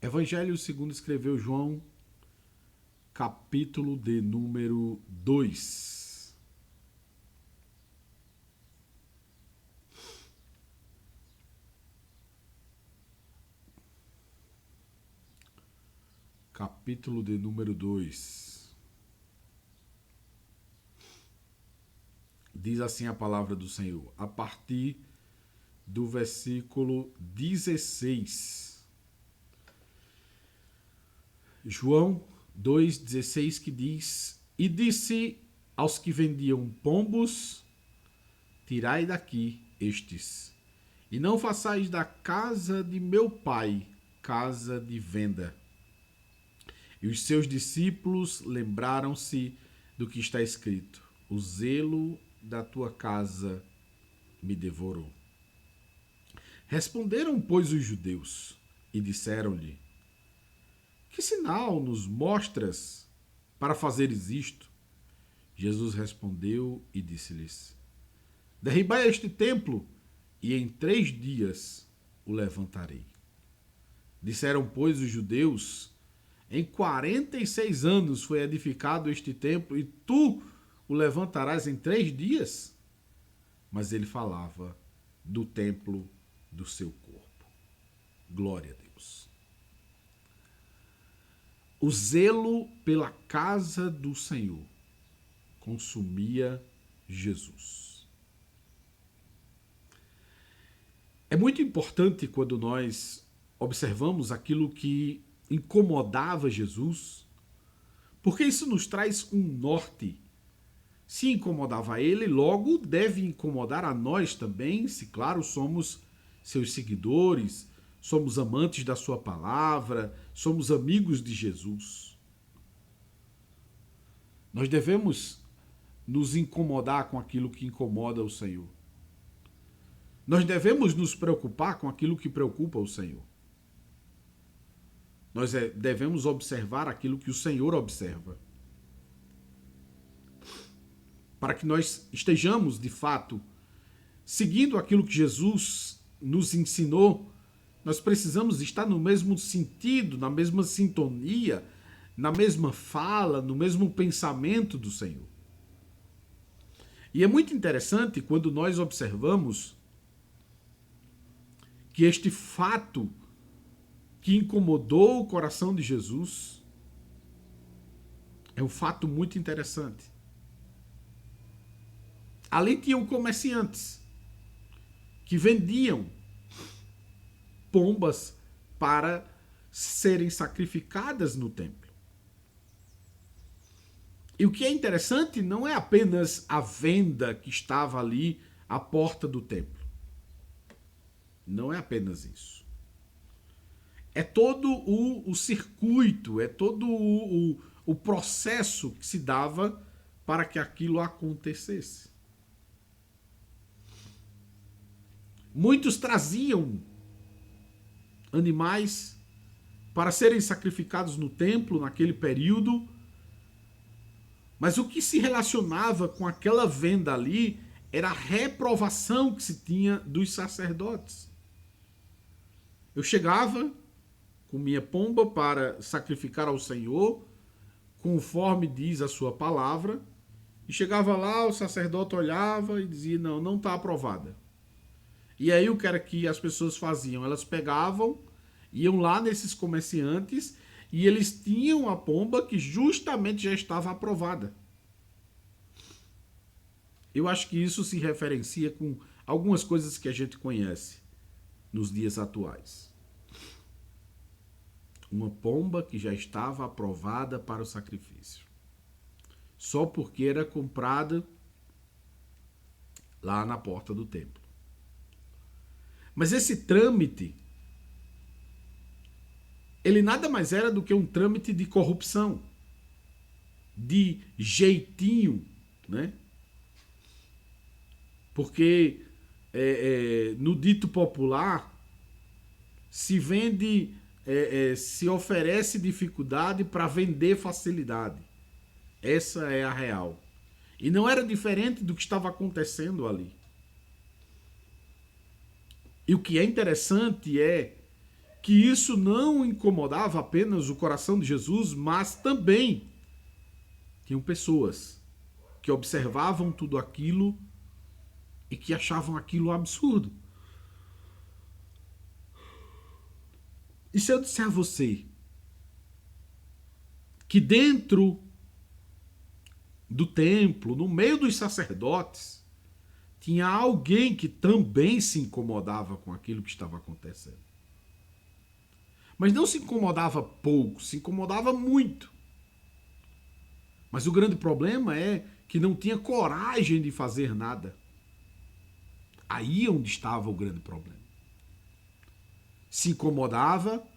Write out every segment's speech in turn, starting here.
Evangelho segundo escreveu João, capítulo de número 2. Capítulo de número 2. Diz assim a palavra do Senhor, a partir do versículo 16. João 2,16 que diz: E disse aos que vendiam pombos: Tirai daqui estes, e não façais da casa de meu pai casa de venda. E os seus discípulos lembraram-se do que está escrito: O zelo da tua casa me devorou. Responderam, pois, os judeus e disseram-lhe: Que sinal nos mostras para fazeres isto? Jesus respondeu e disse-lhes: Derribai este templo, e em 3 dias o levantarei. Disseram, pois, os judeus: Em 46 anos foi edificado este templo, e tu o levantarás em 3 dias? Mas ele falava do templo do seu corpo. Glória a Deus. O zelo pela casa do Senhor consumia Jesus. É muito importante quando nós observamos aquilo que incomodava Jesus, porque isso nos traz um norte. Se incomodava ele, logo deve incomodar a nós também, se claro somos seus seguidores, somos amantes da sua palavra, somos amigos de Jesus. Nós devemos nos incomodar com aquilo que incomoda o Senhor. Nós devemos nos preocupar com aquilo que preocupa o Senhor. Nós devemos observar aquilo que o Senhor observa. Para que nós estejamos, de fato, seguindo aquilo que Jesus nos ensinou, nós precisamos estar no mesmo sentido, na mesma sintonia, na mesma fala, no mesmo pensamento do Senhor. E é muito interessante quando nós observamos que este fato que incomodou o coração de Jesus é um fato muito interessante. Ali tinham comerciantes que vendiam pombas para serem sacrificadas no templo. E o que é interessante não é apenas a venda que estava ali à porta do templo. Não é apenas isso. É todo o circuito, é todo o processo que se dava para que aquilo acontecesse. Muitos traziam animais para serem sacrificados no templo naquele período, mas o que se relacionava com aquela venda ali era a reprovação que se tinha dos sacerdotes. Eu chegava com minha pomba para sacrificar ao Senhor, conforme diz a sua palavra, e chegava lá, o sacerdote olhava e dizia: não está aprovada. E aí o que era que as pessoas faziam? Elas pegavam, iam lá nesses comerciantes e eles tinham a pomba que justamente já estava aprovada. Eu acho que isso se referencia com algumas coisas que a gente conhece nos dias atuais. Uma pomba que já estava aprovada para o sacrifício. Só porque era comprada lá na porta do templo. Mas esse trâmite, ele nada mais era do que um trâmite de corrupção, de jeitinho, né? Porque no dito popular se vende, se oferece dificuldade para vender facilidade. Essa é a real. E não era diferente do que estava acontecendo ali. E o que é interessante é que isso não incomodava apenas o coração de Jesus, mas também tinham pessoas que observavam tudo aquilo e que achavam aquilo absurdo. E se eu disser a você que dentro do templo, no meio dos sacerdotes, tinha alguém que também se incomodava com aquilo que estava acontecendo. Mas não se incomodava pouco, se incomodava muito. Mas o grande problema é que não tinha coragem de fazer nada. Aí é onde estava o grande problema. Se incomodava,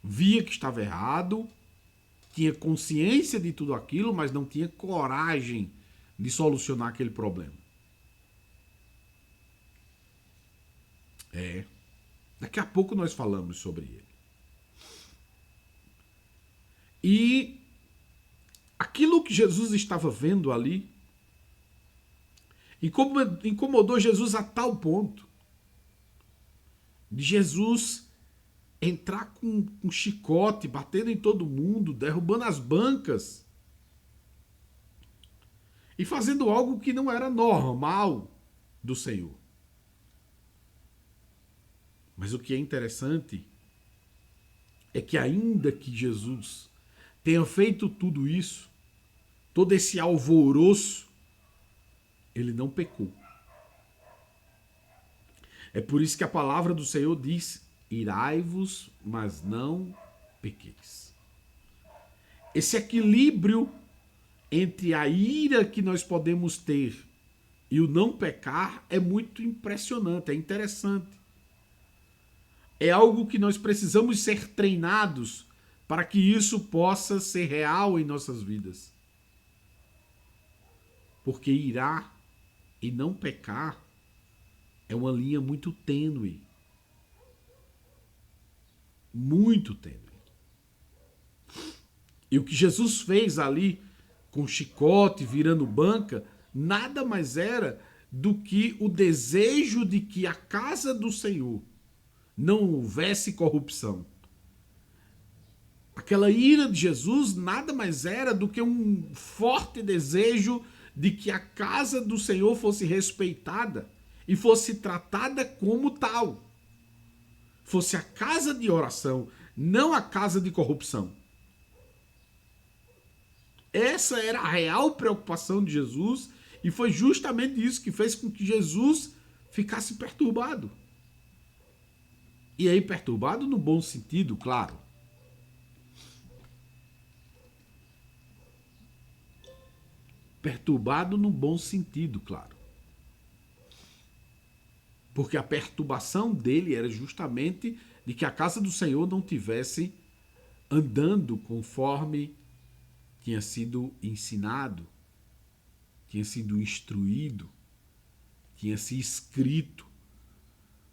via que estava errado, tinha consciência de tudo aquilo, mas não tinha coragem de solucionar aquele problema. Daqui a pouco nós falamos sobre ele. E aquilo que Jesus estava vendo ali incomodou Jesus a tal ponto de Jesus entrar com um chicote, batendo em todo mundo, derrubando as bancas e fazendo algo que não era normal do Senhor. Mas o que é interessante é que ainda que Jesus tenha feito tudo isso, todo esse alvoroço, ele não pecou. É por isso que a palavra do Senhor diz: irai-vos, mas não pequeis. Esse equilíbrio entre a ira que nós podemos ter e o não pecar é muito impressionante, é interessante. É algo que nós precisamos ser treinados para que isso possa ser real em nossas vidas. Porque irar e não pecar é uma linha muito tênue. Muito tênue. E o que Jesus fez ali, com chicote, virando banca, nada mais era do que o desejo de que a casa do Senhor não houvesse corrupção. Aquela ira de Jesus nada mais era do que um forte desejo de que a casa do Senhor fosse respeitada e fosse tratada como tal. Fosse a casa de oração, não a casa de corrupção. Essa era a real preocupação de Jesus e foi justamente isso que fez com que Jesus ficasse perturbado. E aí, perturbado no bom sentido, claro. Perturbado no bom sentido, claro. Porque a perturbação dele era justamente de que a casa do Senhor não tivesse andando conforme tinha sido ensinado, tinha sido instruído, tinha sido escrito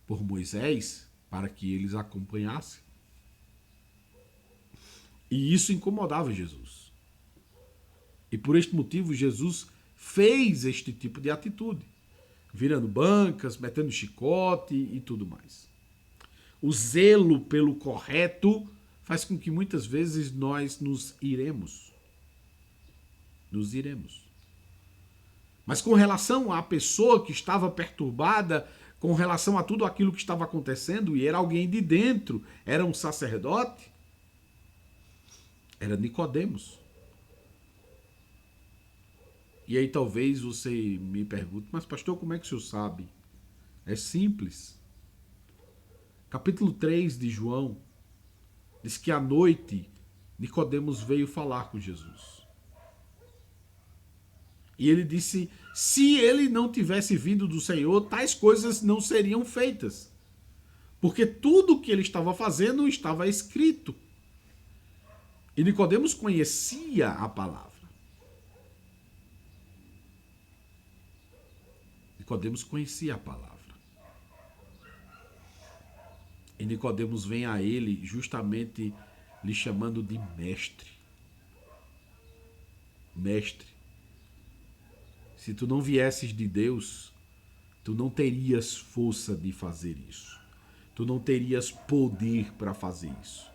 por Moisés para que eles acompanhassem. E isso incomodava Jesus. E por este motivo Jesus fez este tipo de atitude, virando bancas, metendo chicote e tudo mais. O zelo pelo correto faz com que muitas vezes nós nos iremos. Nos iremos. Mas com relação à pessoa que estava perturbada, com relação a tudo aquilo que estava acontecendo, e era alguém de dentro, era um sacerdote, era Nicodemos. E aí talvez você me pergunte, mas pastor, como é que o senhor sabe? É simples. Capítulo 3 de João diz que à noite Nicodemos veio falar com Jesus. E ele disse, se ele não tivesse vindo do Senhor, tais coisas não seriam feitas. Porque tudo o que ele estava fazendo estava escrito. E Nicodemos conhecia a palavra. Nicodemos conhecia a palavra. E Nicodemos vem a ele justamente lhe chamando de mestre. Mestre. Se tu não viesses de Deus, tu não terias força de fazer isso. tu não terias poder para fazer isso.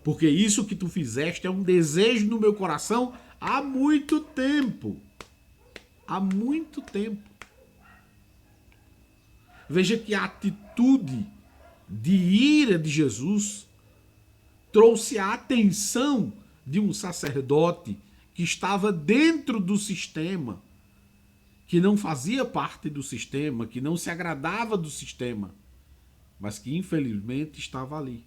Porque isso que tu fizeste é um desejo no meu coração há muito tempo. Há muito tempo. Veja que a atitude de ira de Jesus trouxe a atenção de um sacerdote que estava dentro do sistema, que não fazia parte do sistema, que não se agradava do sistema, mas que infelizmente estava ali.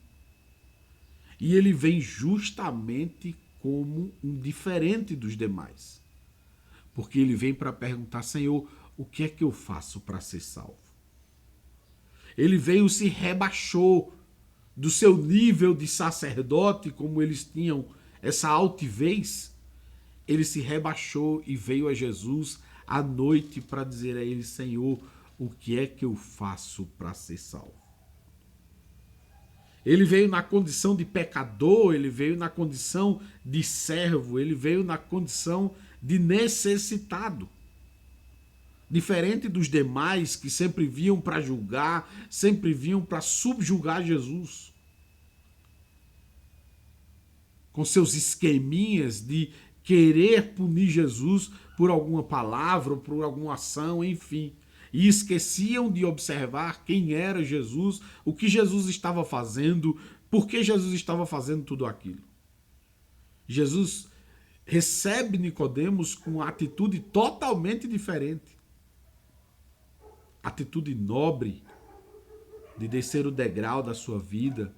E ele vem justamente como um diferente dos demais. Porque ele vem para perguntar: Senhor, o que é que eu faço para ser salvo? Ele veio, se rebaixou do seu nível de sacerdote, como eles tinham essa altivez. Ele se rebaixou e veio a Jesus à noite para dizer a ele: Senhor, o que é que eu faço para ser salvo? Ele veio na condição de pecador, ele veio na condição de servo, ele veio na condição de necessitado. Diferente dos demais que sempre vinham para julgar, sempre vinham para subjugar Jesus. Com seus esqueminhas de querer punir Jesus por alguma palavra, por alguma ação, enfim. E esqueciam de observar quem era Jesus, o que Jesus estava fazendo, por que Jesus estava fazendo tudo aquilo. Jesus recebe Nicodemos com uma atitude totalmente diferente. Atitude nobre de descer o degrau da sua vida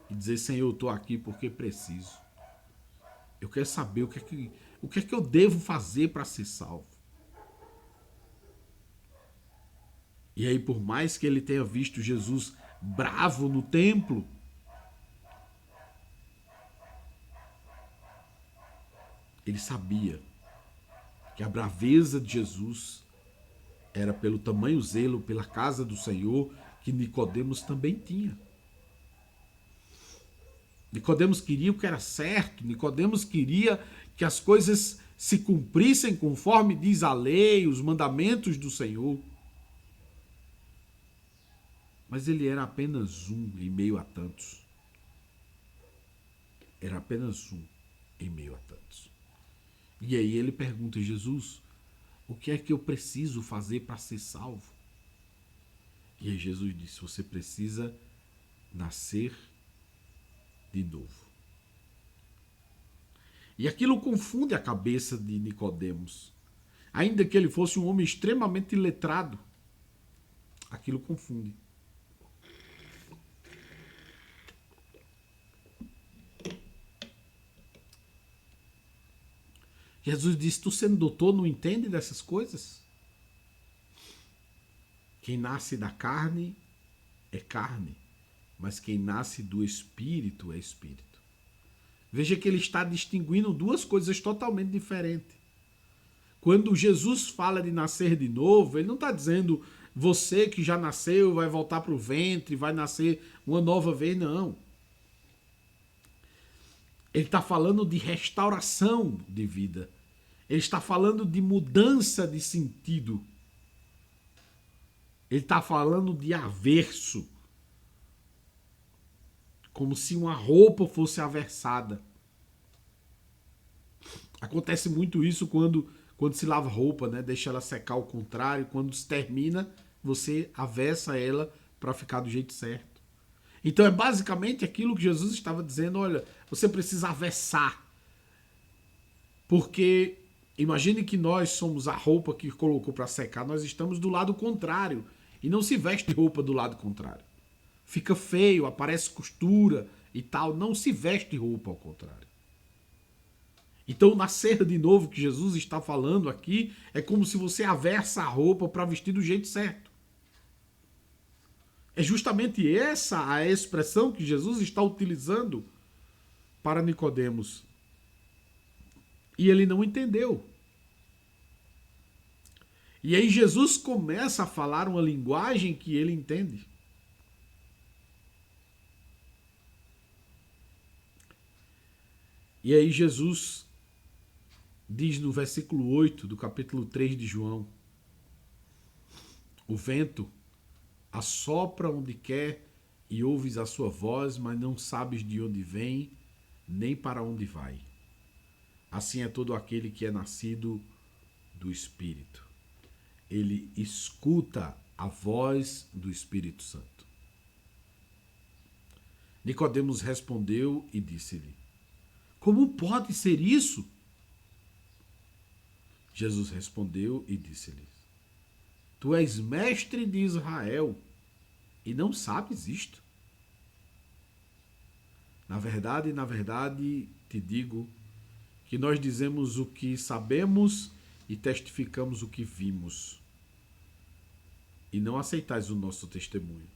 e dizer: Senhor, eu estou aqui porque preciso. Eu quero saber o que é que eu devo fazer para ser salvo. E aí, por mais que ele tenha visto Jesus bravo no templo, ele sabia que a braveza de Jesus era pelo tamanho zelo pela casa do Senhor que Nicodemos também tinha. Nicodemos queria o que era certo, Nicodemos queria que as coisas se cumprissem conforme diz a lei, os mandamentos do Senhor. Mas ele era apenas um em meio a tantos. Era apenas um em meio a tantos. E aí ele pergunta: Jesus, o que é que eu preciso fazer para ser salvo? E aí Jesus disse: você precisa nascer de novo. E aquilo confunde a cabeça de Nicodemos. Ainda que ele fosse um homem extremamente letrado, aquilo confunde. Jesus disse: tu sendo doutor não entende dessas coisas? Quem nasce da carne é carne, mas quem nasce do Espírito é Espírito. Veja que ele está distinguindo duas coisas totalmente diferentes. Quando Jesus fala de nascer de novo, ele não está dizendo você que já nasceu vai voltar para o ventre, vai nascer uma nova vez, não. Ele está falando de restauração de vida. Ele está falando de mudança de sentido. Ele está falando de avesso. Como se uma roupa fosse aversada. Acontece muito isso quando se lava roupa, né? Deixa ela secar ao contrário. Quando se termina, você avessa ela para ficar do jeito certo. Então é basicamente aquilo que Jesus estava dizendo: olha, você precisa avessar. Porque imagine que nós somos a roupa que colocou para secar, nós estamos do lado contrário. E não se veste roupa do lado contrário. Fica feio, aparece costura e tal. Não se veste roupa ao contrário. Então, o nascer de novo que Jesus está falando aqui é como se você aversa a roupa para vestir do jeito certo. É justamente essa a expressão que Jesus está utilizando para Nicodemos. E ele não entendeu. E aí Jesus começa a falar uma linguagem que ele entende. E aí Jesus diz no versículo 8 do capítulo 3 de João: o vento assopra onde quer e ouves a sua voz, mas não sabes de onde vem, nem para onde vai. Assim é todo aquele que é nascido do Espírito. Ele escuta a voz do Espírito Santo. Nicodemos respondeu e disse-lhe: Como pode ser isso? Jesus respondeu e disse-lhe: Tu és mestre de Israel e não sabes isto? Na verdade, te digo que nós dizemos o que sabemos e testificamos o que vimos, e não aceitais o nosso testemunho.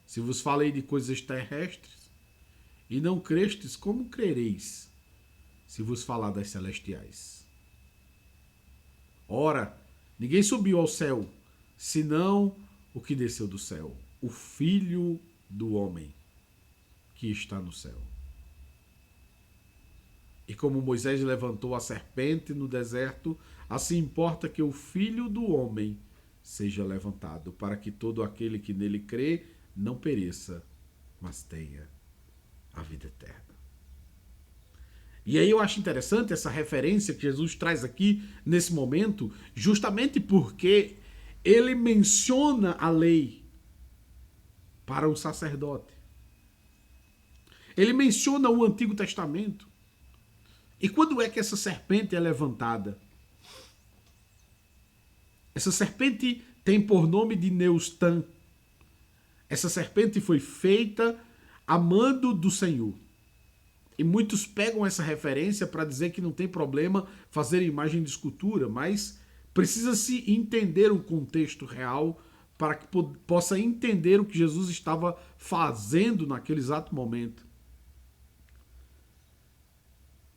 Se vos falei de coisas terrestres e não crestes, como crereis se vos falar das celestiais? Ora, ninguém subiu ao céu, senão o que desceu do céu, o Filho do Homem, que está no céu. E como Moisés levantou a serpente no deserto, assim importa que o Filho do Homem seja levantado, para que todo aquele que nele crê não pereça, mas tenha a vida eterna. E aí eu acho interessante essa referência que Jesus traz aqui nesse momento, justamente porque ele menciona a lei para o sacerdote. Ele menciona o Antigo Testamento. E quando é que essa serpente é levantada? Essa serpente tem por nome de Neustã. Essa serpente foi feita a mando do Senhor. E muitos pegam essa referência para dizer que não tem problema fazer imagem de escultura, mas precisa-se entender o contexto real para que possa entender o que Jesus estava fazendo naquele exato momento.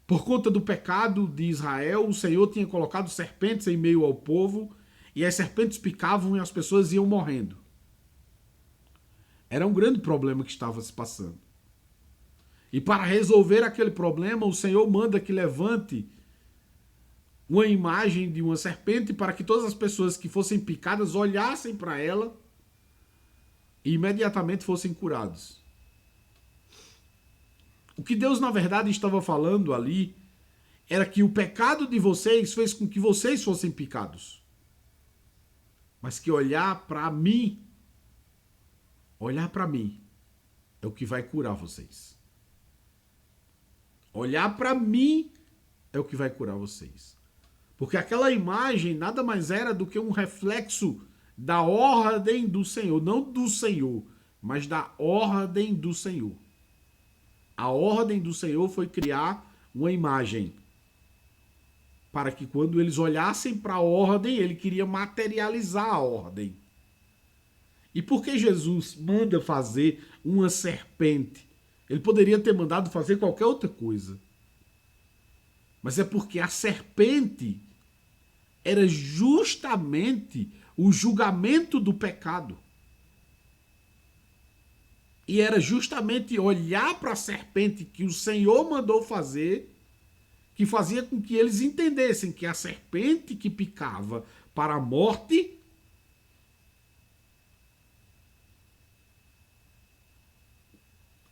Por conta do pecado de Israel, o Senhor tinha colocado serpentes em meio ao povo, e as serpentes picavam e as pessoas iam morrendo. Era um grande problema que estava se passando. E para resolver aquele problema, o Senhor manda que levante uma imagem de uma serpente para que todas as pessoas que fossem picadas olhassem para ela e imediatamente fossem curados. O que Deus, na verdade, estava falando ali era que o pecado de vocês fez com que vocês fossem picados. Mas que olhar para mim é o que vai curar vocês. Olhar para mim é o que vai curar vocês. Porque aquela imagem nada mais era do que um reflexo da ordem do Senhor. Não do Senhor, mas da ordem do Senhor. A ordem do Senhor foi criar uma imagem. Para que quando eles olhassem para a ordem, ele queria materializar a ordem. E por que Jesus manda fazer uma serpente? Ele poderia ter mandado fazer qualquer outra coisa. Mas é porque a serpente era justamente o julgamento do pecado. E era justamente olhar para a serpente que o Senhor mandou fazer, que fazia com que eles entendessem que a serpente que picava para a morte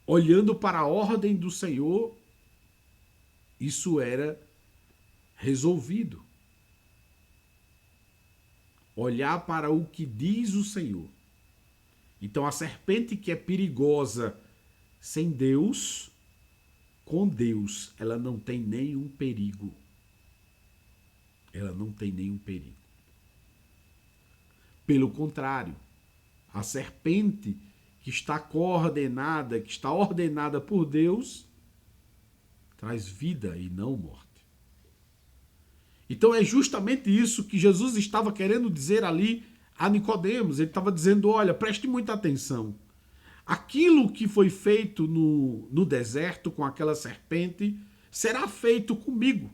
olhando para a ordem do Senhor, isso era resolvido. Olhar para o que diz o Senhor. Então a serpente que é perigosa sem Deus, com Deus, ela não tem nenhum perigo. Ela não tem nenhum perigo. Pelo contrário, a serpente que está coordenada, que está ordenada por Deus, traz vida e não morte. Então é justamente isso que Jesus estava querendo dizer ali a Nicodemos. Ele estava dizendo, olha, preste muita atenção. Aquilo que foi feito no deserto com aquela serpente será feito comigo.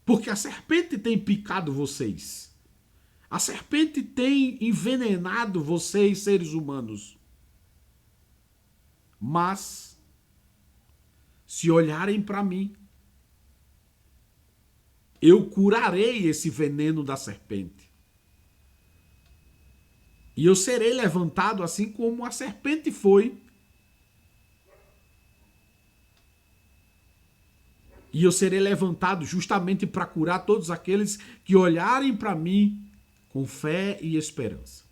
Porque a serpente tem picado vocês. A serpente tem envenenado vocês, seres humanos. Mas, se olharem para mim, eu curarei esse veneno da serpente. E eu serei levantado assim como a serpente foi. E eu serei levantado justamente para curar todos aqueles que olharem para mim com fé e esperança.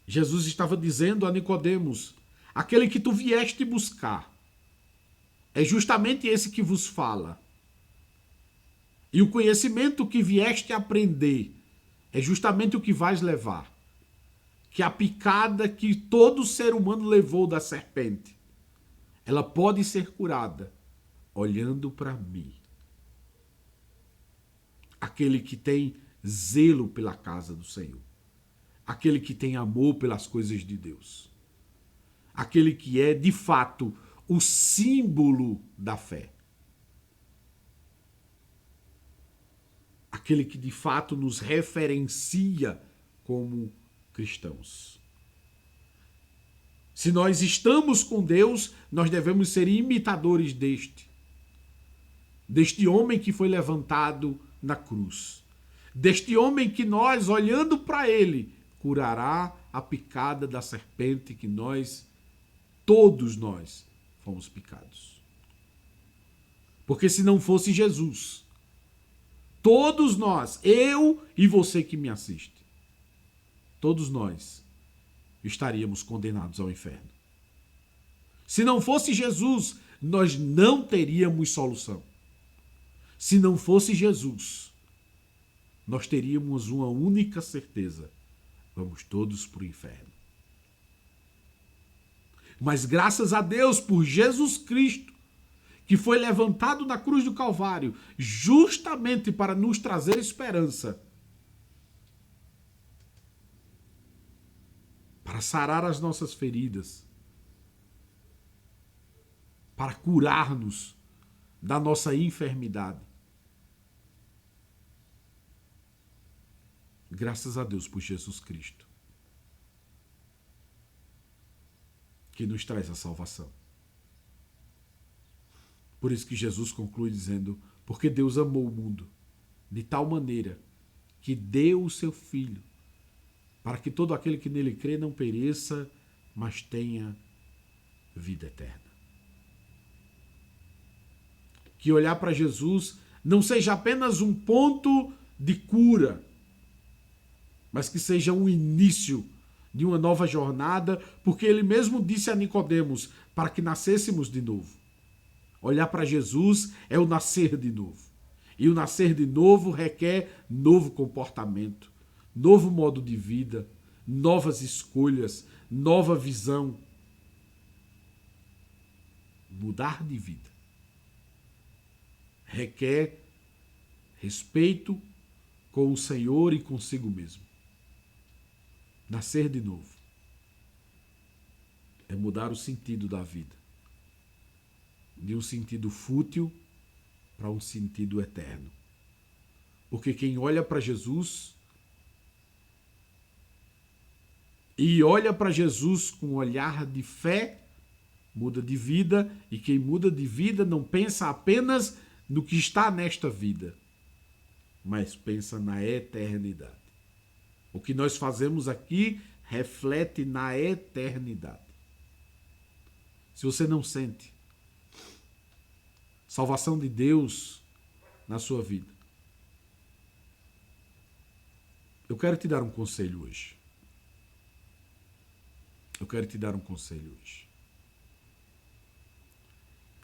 Jesus estava dizendo a Nicodemos: aquele que tu vieste buscar é justamente esse que vos fala. E o conhecimento que vieste aprender é justamente o que vais levar. Que a picada que todo ser humano levou da serpente, ela pode ser curada olhando para mim. Aquele que tem zelo pela casa do Senhor. Aquele que tem amor pelas coisas de Deus. Aquele que é, de fato, o símbolo da fé. Aquele que, de fato, nos referencia como cristãos. Se nós estamos com Deus, nós devemos ser imitadores deste homem que foi levantado na cruz. Deste homem que nós, olhando para ele, curará a picada da serpente que todos nós, fomos picados. Porque se não fosse Jesus, todos nós, eu e você que me assiste, todos nós estaríamos condenados ao inferno. Se não fosse Jesus, nós não teríamos solução. Se não fosse Jesus, nós teríamos uma única certeza: vamos todos para o inferno. Mas graças a Deus por Jesus Cristo, que foi levantado na cruz do Calvário, justamente para nos trazer esperança, para sarar as nossas feridas, para curar-nos da nossa enfermidade. Graças a Deus por Jesus Cristo, que nos traz a salvação. Por isso que Jesus conclui dizendo: porque Deus amou o mundo de tal maneira que deu o seu Filho, para que todo aquele que nele crê não pereça, mas tenha vida eterna. Que olhar para Jesus não seja apenas um ponto de cura, mas que seja um início de uma nova jornada, porque ele mesmo disse a Nicodemos para que nascêssemos de novo. Olhar para Jesus é o nascer de novo. E o nascer de novo requer novo comportamento, novo modo de vida, novas escolhas, nova visão. Mudar de vida requer respeito com o Senhor e consigo mesmo. Nascer de novo é mudar o sentido da vida, de um sentido fútil para um sentido eterno. Porque quem olha para Jesus e olha para Jesus com um olhar de fé, muda de vida, e quem muda de vida não pensa apenas no que está nesta vida, mas pensa na eternidade. O que nós fazemos aqui reflete na eternidade. Se você não sente salvação de Deus na sua vida, eu quero te dar um conselho hoje.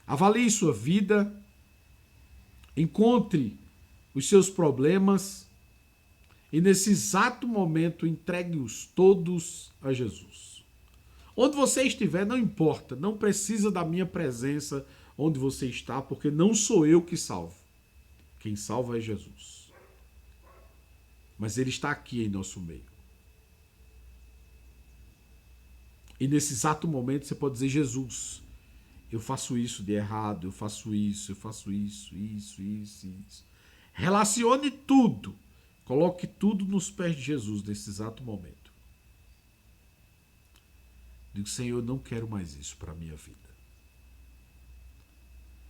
Avalie sua vida, encontre os seus problemas e nesse exato momento entregue-os todos a Jesus. Onde você estiver, não importa, não precisa da minha presença onde você está, porque não sou eu que salvo. Quem salva é Jesus. Mas ele está aqui em nosso meio. E nesse exato momento você pode dizer: Jesus, eu faço isso de errado, eu faço isso, isso. Relacione tudo. Coloque tudo nos pés de Jesus nesse exato momento. Digo: Senhor, eu não quero mais isso para a minha vida.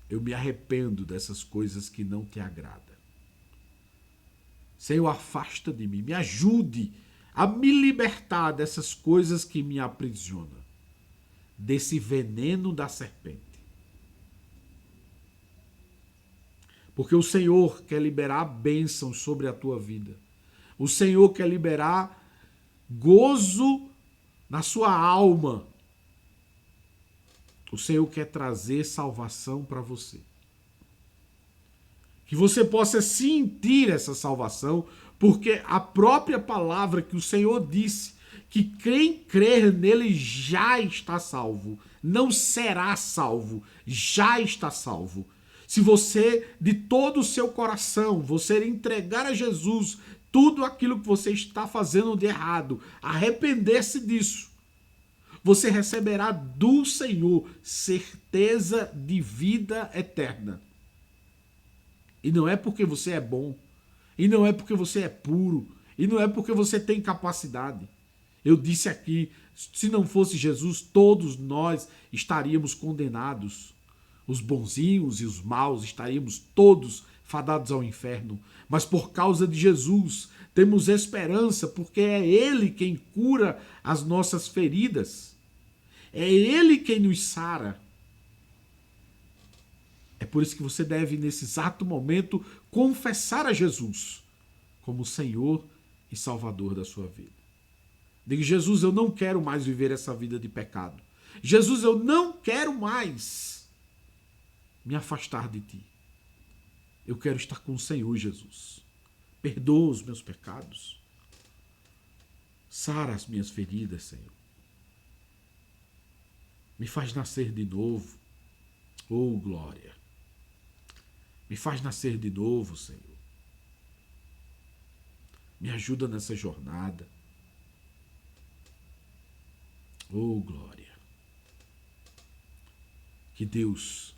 Eu me arrependo dessas coisas que não te agradam. Senhor, afasta de mim, me ajude a me libertar dessas coisas que me aprisionam, desse veneno da serpente. Porque o Senhor quer liberar bênçãos sobre a tua vida. O Senhor quer liberar gozo na sua alma. O Senhor quer trazer salvação para você. Que você possa sentir essa salvação, porque a própria palavra que o Senhor disse, que quem crer nele já está salvo, não será salvo, já está salvo. Se você, de todo o seu coração, você entregar a Jesus tudo aquilo que você está fazendo de errado, arrepender-se disso, você receberá do Senhor certeza de vida eterna. E não é porque você é bom, e não é porque você é puro, e não é porque você tem capacidade. Eu disse aqui, se não fosse Jesus, todos nós estaríamos condenados. Os bonzinhos e os maus estaríamos todos fadados ao inferno. Mas por causa de Jesus, temos esperança, porque é Ele quem cura as nossas feridas. É Ele quem nos sara. É por isso que você deve, nesse exato momento, confessar a Jesus como Senhor e Salvador da sua vida. Diga: Jesus, eu não quero mais viver essa vida de pecado. Jesus, eu não quero mais me afastar de ti. Eu quero estar com o Senhor, Jesus. Perdoa os meus pecados. Sara as minhas feridas, Senhor. Me faz nascer de novo. Oh, glória. Me faz nascer de novo, Senhor. Me ajuda nessa jornada. Oh, glória. Que Deus,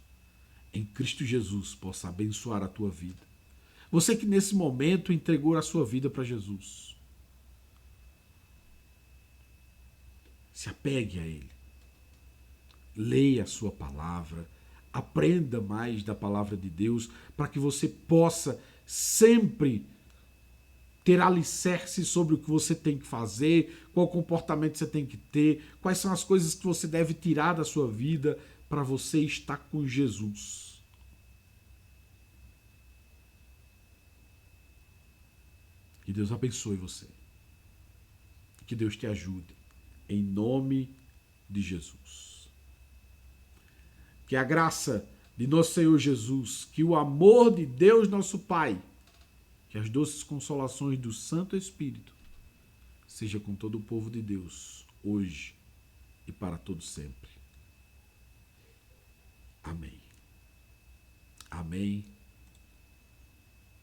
em Cristo Jesus, possa abençoar a tua vida. Você que nesse momento entregou a sua vida para Jesus. Se apegue a Ele. Leia a sua palavra. Aprenda mais da palavra de Deus para que você possa sempre ter alicerce sobre o que você tem que fazer, qual comportamento você tem que ter, quais são as coisas que você deve tirar da sua vida para você estar com Jesus. Que Deus abençoe você. Que Deus te ajude. Em nome de Jesus. Que a graça de nosso Senhor Jesus, que o amor de Deus nosso Pai, que as doces consolações do Santo Espírito seja com todo o povo de Deus, hoje e para todo sempre. Amém. Amém.